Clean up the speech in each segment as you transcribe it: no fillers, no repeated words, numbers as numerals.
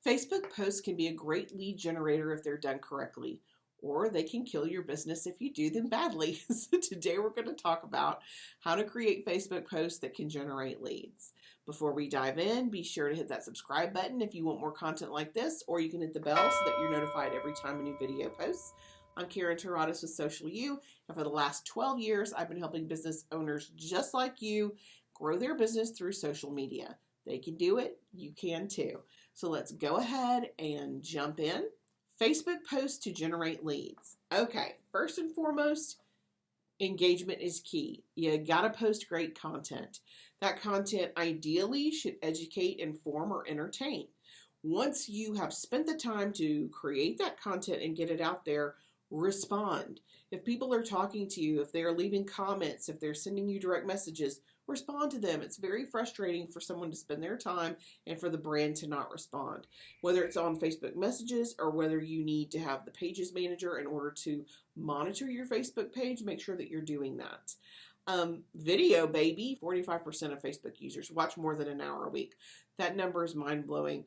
Facebook posts can be a great lead generator if they're done correctly, or they can kill your business if you do them badly. So today we're going to talk about how to create Facebook posts that can generate leads. Before we dive in, be sure to hit that subscribe button if you want more content like this, or you can hit the bell so that you're notified every time a new video posts. I'm Karen Terradas with Social You, and for the last 12 years, I've been helping business owners just like you grow their business through social media. They can do it, you can too. So let's go ahead and jump in. Facebook posts to generate leads. Okay, first and foremost, engagement is key. You gotta post great content. That content ideally should educate, inform, or entertain. Once you have spent the time to create that content and get it out there, respond. If people are talking to you, if they're leaving comments, if they're sending you direct messages, respond to them. It's very frustrating for someone to spend their time and for the brand to not respond. Whether it's on Facebook messages or whether you need to have the pages manager in order to monitor your Facebook page, make sure that you're doing that. Video, baby, 45% of Facebook users watch more than an hour a week. That number is mind-blowing.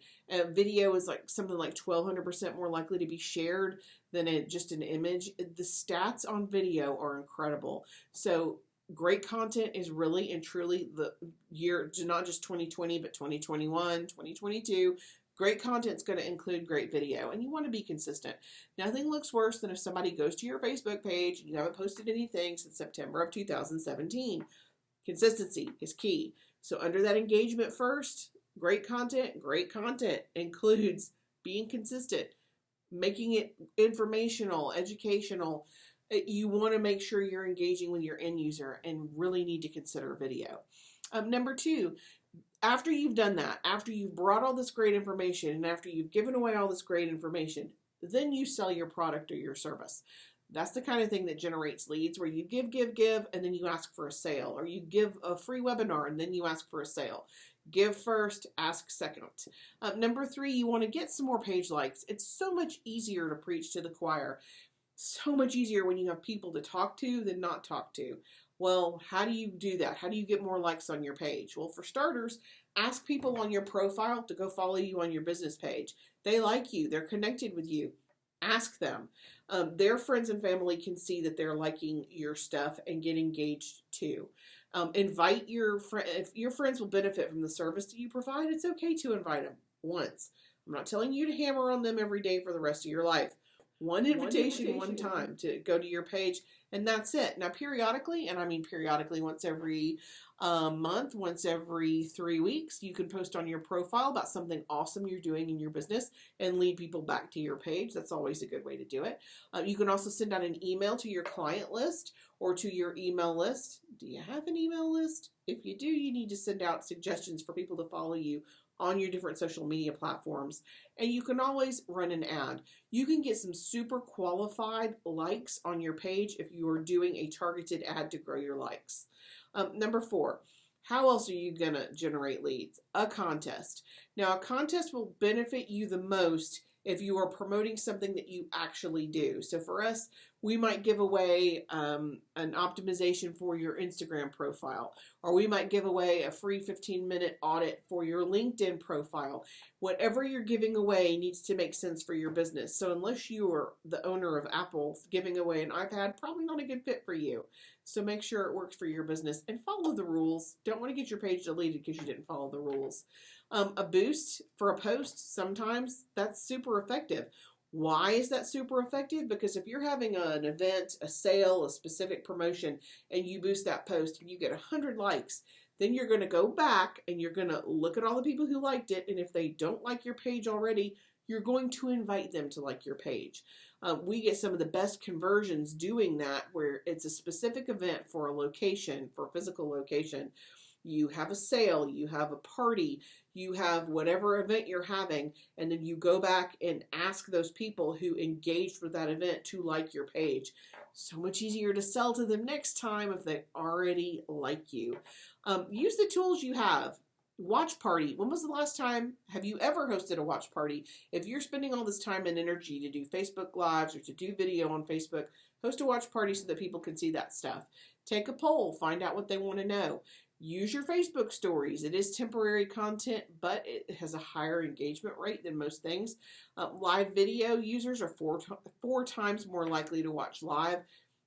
Video is like something like 1,200% more likely to be shared than just an image. The stats on video are incredible. So great content is really and truly the year, not just 2020, but 2021, 2022. Great content is going to include great video, and you want to be consistent. Nothing looks worse than if somebody goes to your Facebook page and you haven't posted anything since September of 2017. Consistency is key. So under that engagement first, great content includes being consistent, making it informational, educational. You want to make sure you're engaging with your end user and really need to consider video. Number two, after you've done that, after you've brought all this great information and after you've given away all this great information, then you sell your product or your service. That's the kind of thing that generates leads, where you give, and then you ask for a sale, or you give a free webinar and then you ask for a sale. Give first, ask second. Number three, you want to get some more page likes. It's so much easier to preach to the choir. So much easier when you have people to talk to than not talk to. Well, how do you do that? How do you get more likes on your page? Well, for starters, ask people on your profile to go follow you on your business page. They like you. They're connected with you. Ask them. Their friends and family can see that they're liking your stuff and get engaged too. Invite your friends. If your friends will benefit from the service that you provide, it's okay to invite them once. I'm not telling you to hammer on them every day for the rest of your life. One invitation, one time to go to your page, and that's it. Now, periodically, and I mean periodically, once every month, once every 3 weeks, you can post on your profile about something awesome you're doing in your business and lead people back to your page. That's always a good way to do it. You can also send out an email to your client list or to your email list. Do you have an email list? If you do, you need to send out suggestions for people to follow you on your different social media platforms. And you can always run an ad. You can get some super qualified likes on your page if you are doing a targeted ad to grow your likes. Number four, how else are you going to generate leads? A contest. Now, a contest will benefit you the most if you are promoting something that you actually do. So for us, we might give away an optimization for your Instagram profile, or we might give away a free 15-minute audit for your LinkedIn profile. Whatever you're giving away needs to make sense for your business. So unless you are the owner of Apple, giving away an iPad, probably not a good fit for you. So make sure it works for your business and follow the rules. Don't want to get your page deleted because you didn't follow the rules. A boost for a post, sometimes that's super effective. Why is that super effective? Because if you're having an event, a sale, a specific promotion, and you boost that post and you get 100 likes, then you're going to go back and you're going to look at all the people who liked it. And if they don't like your page already, you're going to invite them to like your page. We get some of the best conversions doing that, where it's a specific event for a location, for a physical location. You have a sale, you have a party, you have whatever event you're having, and then you go back and ask those people who engaged with that event to like your page. So much easier to sell to them next time if they already like you. Use the tools you have. Watch party. When was the last time, have you ever hosted a watch party? If you're spending all this time and energy to do Facebook Lives or to do video on Facebook, host a watch party so that people can see that stuff. Take a poll, find out what they want to know. Use your Facebook stories. It is temporary content, but it has a higher engagement rate than most things. Live video users are four times more likely to watch live.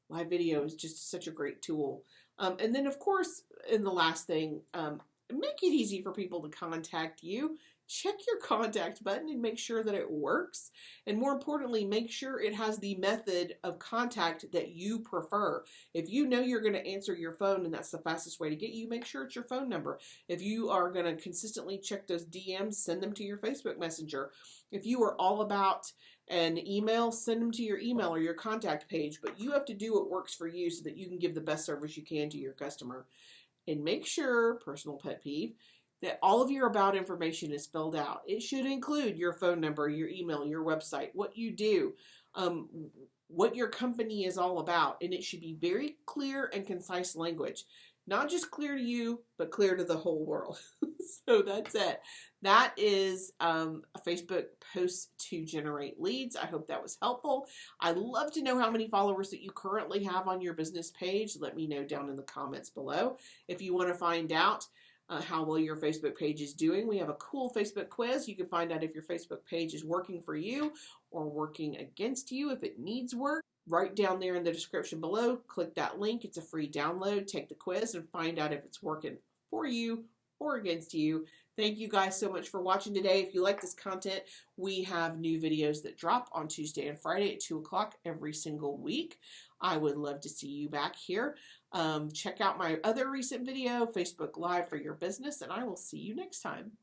Live video is just such a great tool. And then, of course, in the last thing, make it easy for people to contact you. Check your contact button and make sure that it works. And more importantly, make sure it has the method of contact that you prefer. If you know you're going to answer your phone and that's the fastest way to get you, make sure it's your phone number. If you are going to consistently check those DMs, send them to your Facebook Messenger. If you are all about an email, send them to your email or your contact page. But you have to do what works for you so that you can give the best service you can to your customer. And make sure, personal pet peeve, that all of your about information is filled out. It should include your phone number, your email, your website, what you do, what your company is all about. And it should be very clear and concise language. Not just clear to you, but clear to the whole world. So that's it. That is a Facebook post to generate leads. I hope that was helpful. I'd love to know how many followers that you currently have on your business page. Let me know down in the comments below. If you want to find out how well your Facebook page is doing, we have a cool Facebook quiz. You can find out if your Facebook page is working for you or working against you, if it needs work. Right down there in the description below, click that link. It's a free download. Take the quiz and find out if it's working for you or against you. Thank you guys so much for watching today. If you like this content, we have new videos that drop on Tuesday and Friday at 2 o'clock every single week. I would love to see you back here. Check out my other recent video, Facebook Live for your business, and I will see you next time.